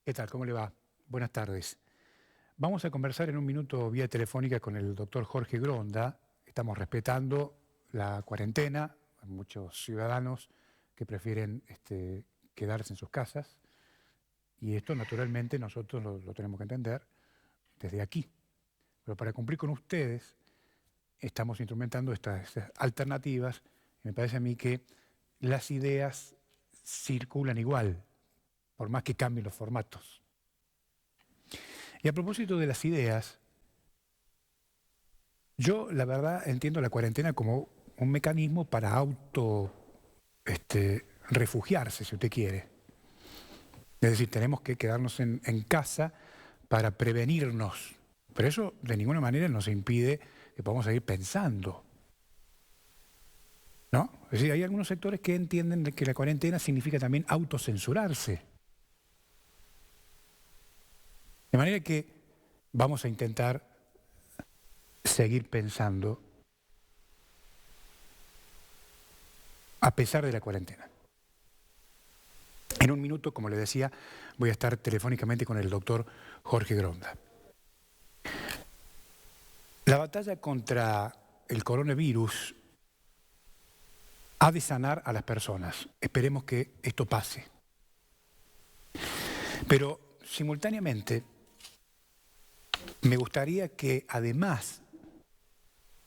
¿Qué tal? ¿Cómo le va? Buenas tardes. Vamos a conversar en un minuto vía telefónica con el doctor Jorge Gronda. Estamos respetando la cuarentena. Hay muchos ciudadanos que prefieren quedarse en sus casas y esto naturalmente nosotros lo tenemos que entender desde aquí. Pero para cumplir con ustedes estamos instrumentando estas alternativas y me parece a mí que las ideas circulan igual, por más que cambien los formatos. Y a propósito de las ideas, yo la verdad entiendo la cuarentena como un mecanismo para refugiarse, si usted quiere. Es decir, tenemos que quedarnos en casa para prevenirnos. Pero eso de ninguna manera nos impide que podamos seguir pensando, ¿no? Es decir, hay algunos sectores que entienden que la cuarentena significa también autocensurarse. De manera que vamos a intentar seguir pensando a pesar de la cuarentena. En un minuto, como le decía, voy a estar telefónicamente con el doctor Jorge Gronda. La batalla contra el coronavirus ha de sanar a las personas. Esperemos que esto pase. Pero simultáneamente, me gustaría que además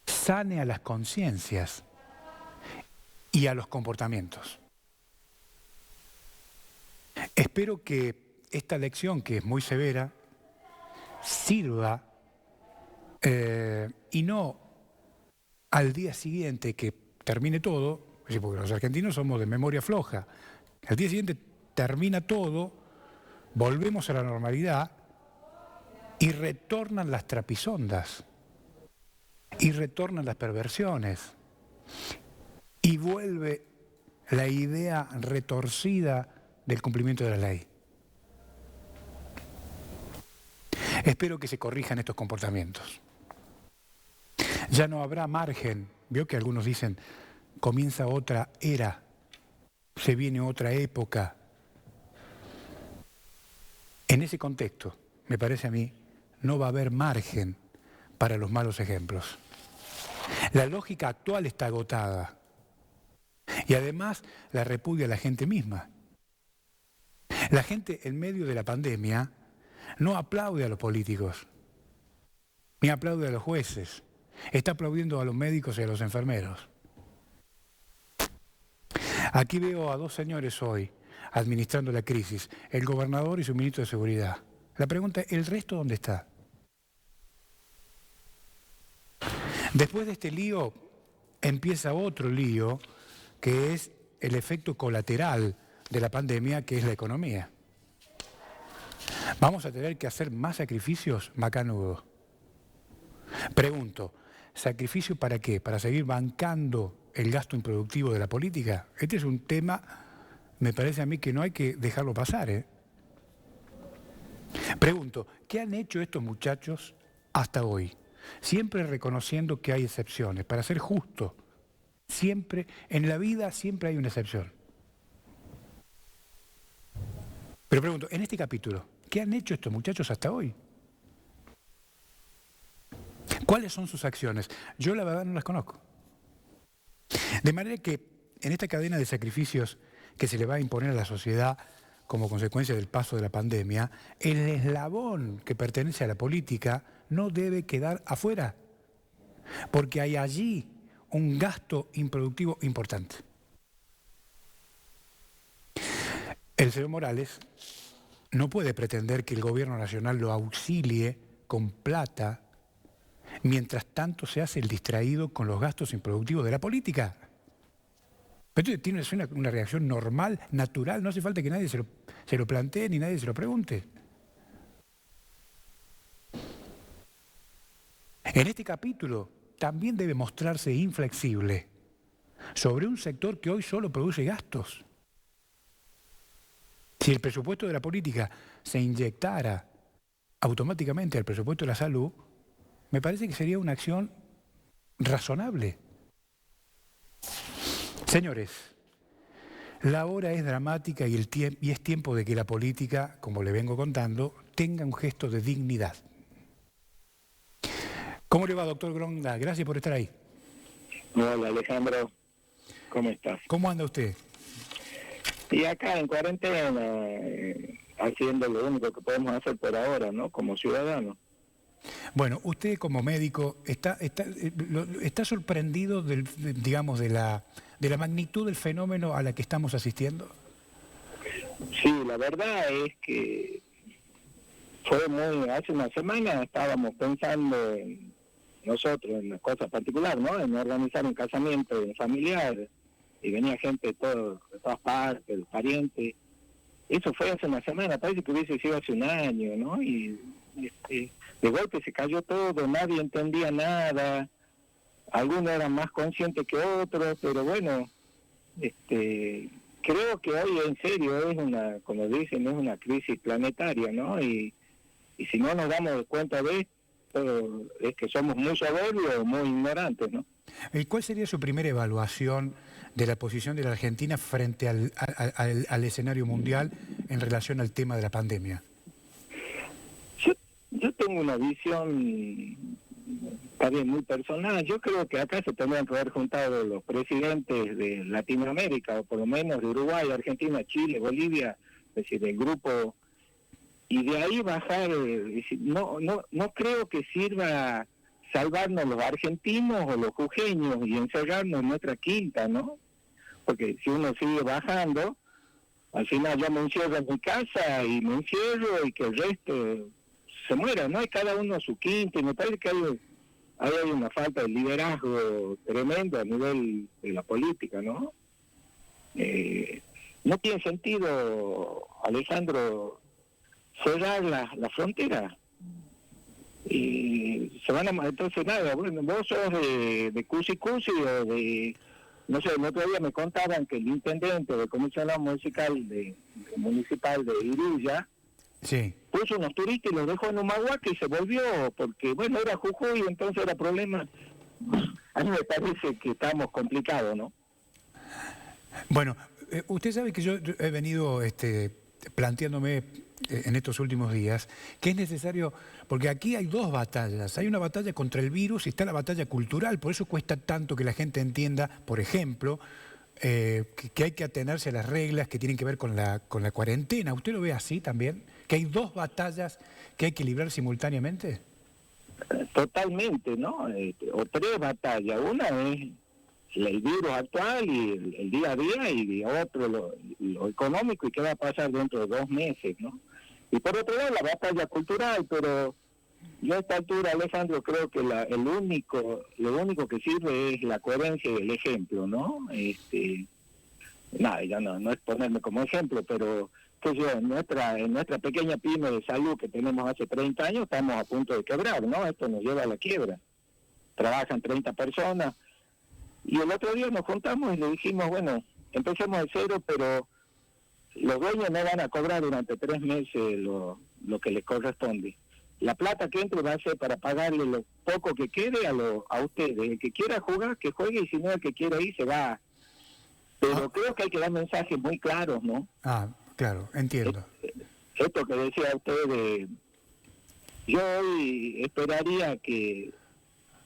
sane a las conciencias y a los comportamientos. Espero que esta lección, que es muy severa, sirva y no al día siguiente que termine todo, porque los argentinos somos de memoria floja, al día siguiente termina todo, volvemos a la normalidad y retornan las trapisondas, y retornan las perversiones, y vuelve la idea retorcida del cumplimiento de la ley. Espero que se corrijan estos comportamientos. Ya no habrá margen. Vio que algunos dicen, comienza otra era, se viene otra época. En ese contexto, me parece a mí, no va a haber margen para los malos ejemplos. La lógica actual está agotada y además la repudia la gente misma. La gente en medio de la pandemia no aplaude a los políticos, ni aplaude a los jueces, está aplaudiendo a los médicos y a los enfermeros. Aquí veo a dos señores hoy administrando la crisis, el gobernador y su ministro de Seguridad. La pregunta es, ¿el resto dónde está? Después de este lío empieza otro lío, que es el efecto colateral de la pandemia, que es la economía. ¿Vamos a tener que hacer más sacrificios? Macanudo. Pregunto, ¿sacrificio para qué? ¿Para seguir bancando el gasto improductivo de la política? Este es un tema, me parece a mí, que no hay que dejarlo pasar, ¿eh? Pregunto, ¿qué han hecho estos muchachos hasta hoy? Siempre reconociendo que hay excepciones, para ser justo. Siempre, en la vida siempre hay una excepción. Pero pregunto, en este capítulo, ¿qué han hecho estos muchachos hasta hoy? ¿Cuáles son sus acciones? Yo la verdad no las conozco. De manera que en esta cadena de sacrificios que se le va a imponer a la sociedad como consecuencia del paso de la pandemia, el eslabón que pertenece a la política no debe quedar afuera, porque hay allí un gasto improductivo importante. El señor Morales no puede pretender que el gobierno nacional lo auxilie con plata mientras tanto se hace el distraído con los gastos improductivos de la política. Pero tiene una reacción normal, natural, no hace falta que nadie se lo plantee ni nadie se lo pregunte. En este capítulo también debe mostrarse inflexible sobre un sector que hoy solo produce gastos. Si el presupuesto de la política se inyectara automáticamente al presupuesto de la salud, me parece que sería una acción razonable. Señores, La hora es dramática y es tiempo de que la política, como le vengo contando, tenga un gesto de dignidad. ¿Cómo le va, doctor Gronda? Gracias por estar ahí. Hola Alejandro, ¿cómo estás? ¿Cómo anda usted? Y acá en cuarentena, haciendo lo único que podemos hacer por ahora, ¿no? Como ciudadanos. Bueno, usted como médico está sorprendido digamos, de la magnitud del fenómeno a la que estamos asistiendo. Sí, la verdad es que hace una semana estábamos pensando nosotros en las cosas particulares, ¿no? En organizar un casamiento familiar, y venía gente de todas partes, los parientes. Eso fue hace una semana, parece que hubiese sido hace un año, ¿no? Y de golpe se cayó todo, nadie entendía nada, algunos eran más conscientes que otros, pero bueno, creo que hoy en serio como dicen, es una crisis planetaria, ¿no? Y si no nos damos cuenta de esto, es que somos muy soberbios o muy ignorantes, ¿no? ¿Y cuál sería su primera evaluación de la posición de la Argentina frente al escenario mundial en relación al tema de la pandemia? Yo tengo una visión también muy personal. Yo creo que acá se tendrían que haber juntado los presidentes de Latinoamérica, o por lo menos de Uruguay, Argentina, Chile, Bolivia, es decir, del grupo, y de ahí bajar. No creo que sirva salvarnos los argentinos o los jujeños y encerrarnos en nuestra quinta, ¿no? Porque si uno sigue bajando, al final yo me encierro en mi casa y me encierro y que el resto se muera, ¿no? Y cada uno a su quinta, y me parece que hay una falta de liderazgo tremendo a nivel de la política, ¿no? No tiene sentido, Alejandro, cerrar la frontera. Y se van a... Entonces, nada, bueno, vos sos de Cusi o de... No sé, el otro día me contaban que el intendente del comisionado municipal de Iruya, sí, puso unos turistas y los dejó en Humahuaca y se volvió, porque, bueno, era Jujuy, entonces era problema. A mí me parece que estamos complicados, ¿no? Bueno, usted sabe que yo he venido planteándome en estos últimos días que es necesario, porque aquí hay dos batallas, hay una batalla contra el virus y está la batalla cultural, por eso cuesta tanto que la gente entienda, por ejemplo, que hay que atenerse a las reglas que tienen que ver con la cuarentena. ¿Usted lo ve así también? ¿Que hay dos batallas que hay que librar simultáneamente? Totalmente, ¿no? O tres batallas. Una es el virus actual y el día a día, y otro lo económico y qué va a pasar dentro de 2 meses, ¿no? Y por otro lado la batalla cultural, pero yo a esta altura, Alejandro, creo que lo único que sirve es la coherencia del ejemplo, ¿no? Nada, ya no es ponerme como ejemplo, pero que yo en nuestra pequeña pyme de salud que tenemos hace 30 años estamos a punto de quebrar, ¿no? Esto nos lleva a la quiebra. Trabajan 30 personas. Y el otro día nos juntamos y le dijimos, bueno, empecemos de cero, pero los dueños no van a cobrar durante 3 meses lo que les corresponde. La plata que entre va a ser para pagarle lo poco que quede a ustedes. El que quiera jugar, que juegue, y si no, el que quiera ir, se va. Pero creo que hay que dar mensajes muy claros, ¿no? Ah, claro, entiendo. Esto que decía usted yo hoy esperaría que...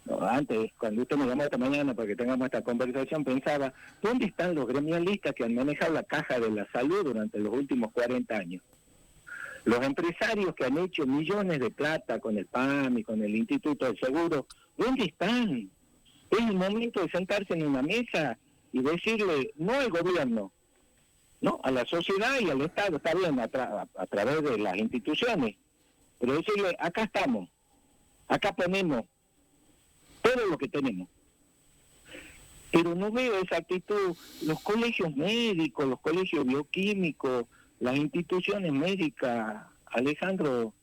No, antes, cuando usted me llamó esta mañana para que tengamos esta conversación, pensaba, ¿dónde están los gremialistas que han manejado la caja de la salud durante los últimos 40 años? Los empresarios que han hecho millones de plata con el PAM y con el Instituto del Seguro, ¿dónde están? Es el momento de sentarse en una mesa y decirle, no al gobierno, no a la sociedad y al Estado, está bien, a través de las instituciones, pero decirle, acá estamos, acá ponemos todo lo que tenemos. Pero no veo esa actitud. Los colegios médicos, los colegios bioquímicos, las instituciones médicas, Alejandro,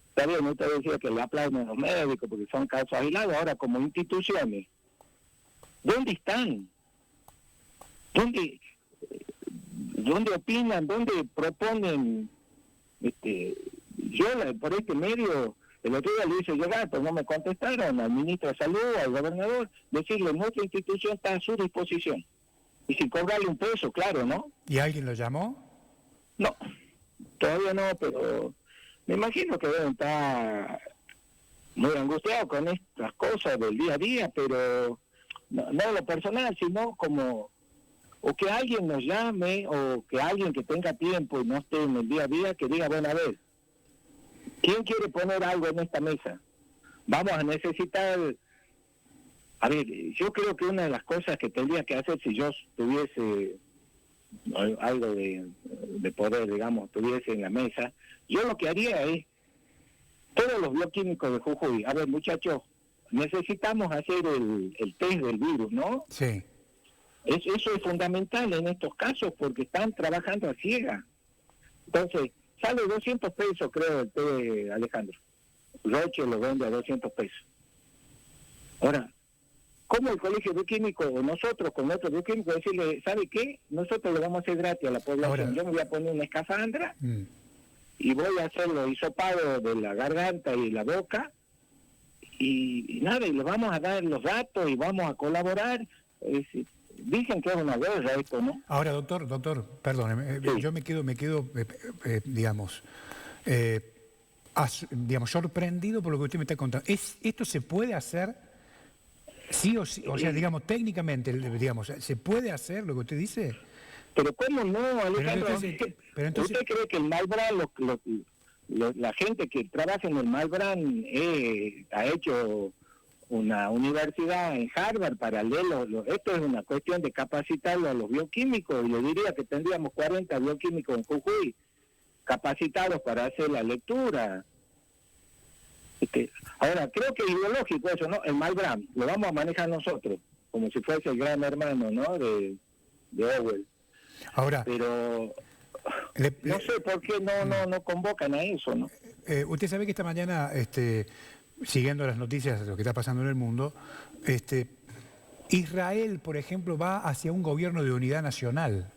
está bien, usted decía que le aplauden a los médicos porque son casos aislados, ahora como instituciones, ¿dónde están? ¿Dónde opinan? ¿Dónde proponen? Yo por este medio... El otro día le hice llegar, pero no me contestaron, al ministro de Salud, al gobernador, decirle, nuestra institución está a su disposición. y sin cobrarle un peso, claro, ¿no? ¿Y alguien lo llamó? No, todavía no, pero me imagino que deben estar muy angustiados con estas cosas del día a día, pero no lo personal, sino como, o que alguien nos llame, o que alguien que tenga tiempo y no esté en el día a día, que diga, bueno, a ver, ¿quién quiere poner algo en esta mesa? Vamos a necesitar, a ver, yo creo que una de las cosas que tendría que hacer si yo tuviese algo de poder, digamos, tuviese en la mesa, yo lo que haría es, todos los bioquímicos de Jujuy, a ver, muchachos, necesitamos hacer el test del virus, ¿no? Sí. Eso es fundamental en estos casos porque están trabajando a ciegas. Entonces, sale 200 pesos, creo, el té, Alejandro. Roche lo vende a 200 pesos. Ahora, ¿cómo el colegio bioquímico o nosotros con nuestro bioquímico decirle, ¿sabe qué? Nosotros le vamos a hacer gratis a la población. Ahora, yo me voy a poner una escafandra y voy a hacer los hisopados de la garganta y la boca y nada, y le vamos a dar los datos y vamos a colaborar. Dicen que es una guerra esto, ¿no? Ahora, doctor, perdóneme, Sí. yo me quedo, digamos, sorprendido por lo que usted me está contando. ¿Esto se puede hacer sí o sí? O sea, digamos, técnicamente, digamos, ¿se puede hacer lo que usted dice? Pero ¿cómo no, Alejandro? Pero entonces, ¿Usted cree que el Malbrán, la gente que trabaja en el Malbrán ha hecho una universidad en Harvard para leer esto es una cuestión de capacitarlo a los bioquímicos, y yo diría que tendríamos 40 bioquímicos en Jujuy capacitados para hacer la lectura. Ahora, creo que es ideológico eso, ¿no? El Malbrán lo vamos a manejar nosotros, como si fuese el gran hermano, ¿no? De Orwell. ahora, Pero no sé por qué no convocan a eso, ¿no? usted sabe que esta mañana, siguiendo las noticias de lo que está pasando en el mundo, Israel, por ejemplo, va hacia un gobierno de unidad nacional,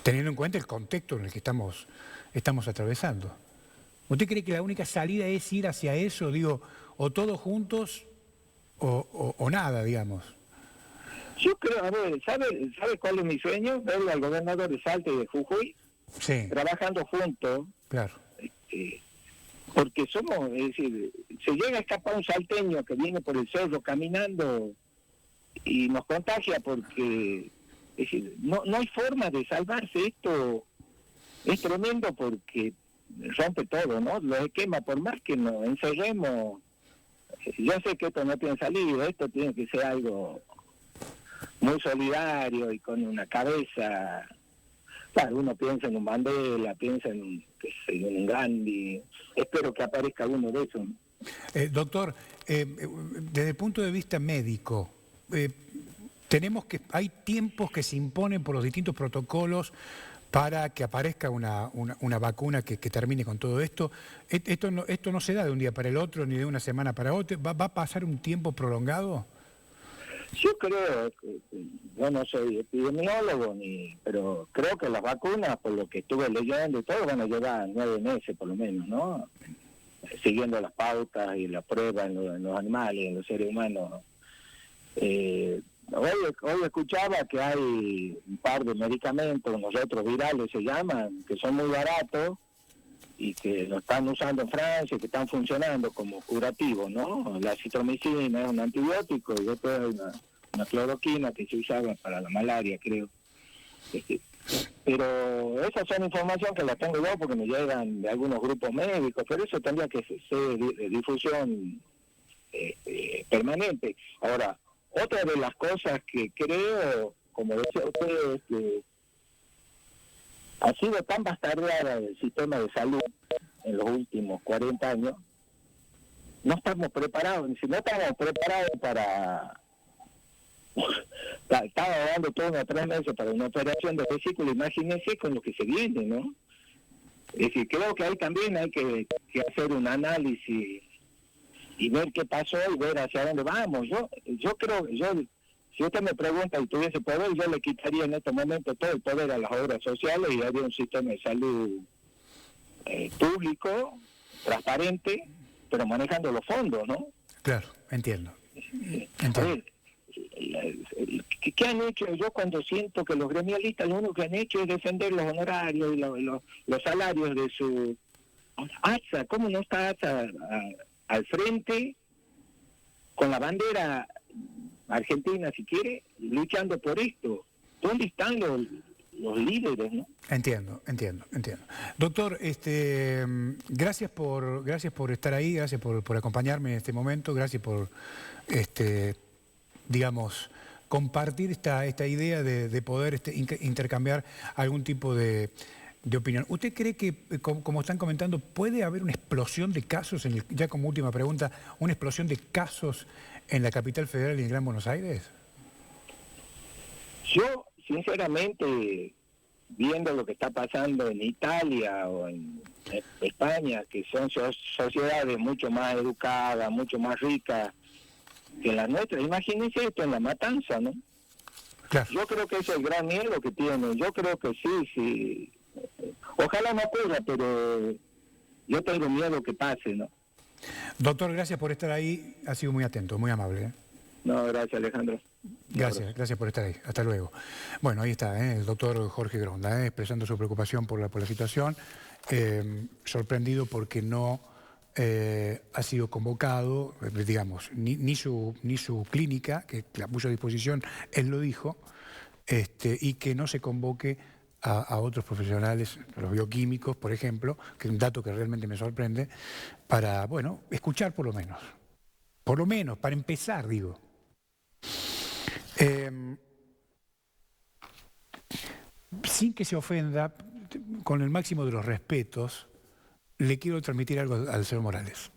teniendo en cuenta el contexto en el que estamos atravesando. ¿Usted cree que la única salida es ir hacia eso, digo, o todos juntos o nada, digamos? Yo creo, a ver, ¿sabe cuál es mi sueño? Verle al gobernador de Salta y de Jujuy Sí, trabajando juntos, claro. porque somos, es decir, se llega a escapar un salteño que viene por el cerro caminando y nos contagia porque, es decir, no hay forma de salvarse. Esto es tremendo porque rompe todo, ¿no? Los esquemas, por más que nos encerremos, yo sé que esto no tiene salida, esto tiene que ser algo muy solidario y con una cabeza. Claro, uno piensa en un Mandela, piensa en un Gandhi. Espero que aparezca uno de esos. Doctor, desde el punto de vista médico, hay tiempos que se imponen por los distintos protocolos para que aparezca una vacuna que termine con todo esto. Esto no se da de un día para el otro, ni de una semana para otra. ¿Va a pasar un tiempo prolongado? Yo creo, yo no soy epidemiólogo, pero creo que las vacunas, por lo que estuve leyendo y todo, van a llevar 9 meses por lo menos, ¿no? Siguiendo las pautas y las pruebas en los animales, en los seres humanos. Hoy escuchaba que hay un par de medicamentos, nosotros virales se llaman, que son muy baratos y que lo están usando en Francia, que están funcionando como curativos, ¿no? La citromicina es un antibiótico y después hay una cloroquina que se usaba para la malaria, creo. Pero esas son información que las tengo yo porque me llegan de algunos grupos médicos, pero eso tendría que ser de difusión permanente. Ahora, otra de las cosas que creo, como decía usted, es que ha sido tan bastardeada el sistema de salud en los últimos 40 años, no estamos preparados, si no estamos preparados para... Estaba dando todo unos 3 meses para una operación de vesícula, imagínense con lo que se viene, ¿no? Es decir, creo que ahí también hay que hacer un análisis y ver qué pasó y ver hacia dónde vamos. Yo creo, si usted me pregunta y tuviese poder, yo le quitaría en este momento todo el poder a las obras sociales y haría un sistema de salud público, transparente, pero manejando los fondos, ¿no? Claro, entiendo. A ver, ¿Qué han hecho? Yo cuando siento que los gremialistas lo único que han hecho es defender los honorarios y los salarios de su ATSA. ¿Cómo no está ATSA al frente con la bandera argentina, si quiere, luchando por esto? ¿Dónde están los líderes, no? Entiendo. Doctor, gracias por estar ahí, gracias por acompañarme en este momento, gracias por, digamos, compartir esta idea de poder intercambiar algún tipo de opinión. ¿Usted cree que, como están comentando, puede haber una explosión de casos, ya como última pregunta, una explosión de casos en la capital federal y en Gran Buenos Aires? Yo, sinceramente, viendo lo que está pasando en Italia o en España, que son sociedades mucho más educadas, mucho más ricas que las nuestras, imagínense esto en La Matanza, ¿no? Claro. Yo creo que ese es el gran miedo que tienen. Yo creo que sí. Ojalá no ocurra, pero yo tengo miedo que pase, ¿no? Doctor, gracias por estar ahí, ha sido muy atento, muy amable, ¿eh? No, gracias, Alejandro. Gracias por estar ahí. Hasta luego. Bueno, ahí está, el doctor Jorge Gronda, expresando su preocupación por la situación, sorprendido porque no ha sido convocado, digamos, ni su clínica, que la puso a disposición, él lo dijo, y que no se convoque a otros profesionales, los bioquímicos, por ejemplo, que es un dato que realmente me sorprende, para, bueno, escuchar por lo menos, para empezar, digo. Sin que se ofenda, con el máximo de los respetos, le quiero transmitir algo al señor Morales.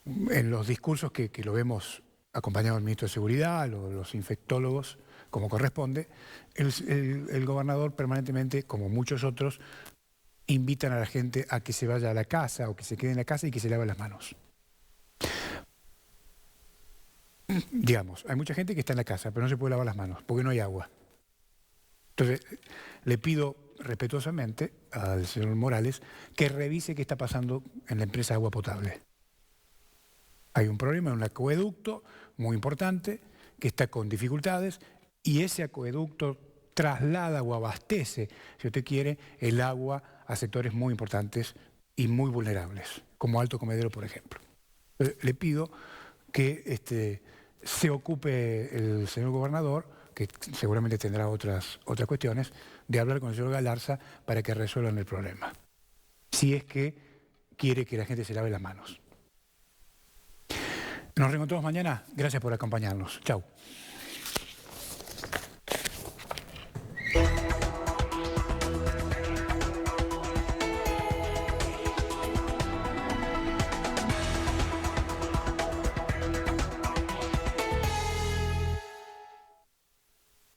En los discursos que lo vemos acompañado del ministro de Seguridad, los infectólogos, como corresponde, el gobernador permanentemente, como muchos otros, invitan a la gente a que se vaya a la casa o que se quede en la casa y que se lave las manos. Digamos, hay mucha gente que está en la casa, pero no se puede lavar las manos porque no hay agua. Entonces, le pido respetuosamente al señor Morales que revise qué está pasando en la empresa Agua Potable. Hay un problema en un acueducto muy importante que está con dificultades y ese acueducto traslada o abastece, si usted quiere, el agua a sectores muy importantes y muy vulnerables, como Alto Comedero, por ejemplo. Le pido que se ocupe el señor gobernador, que seguramente tendrá otras cuestiones, de hablar con el señor Galarza para que resuelvan el problema. Si es que quiere que la gente se lave las manos. Nos reencontramos mañana. Gracias por acompañarnos. Chau.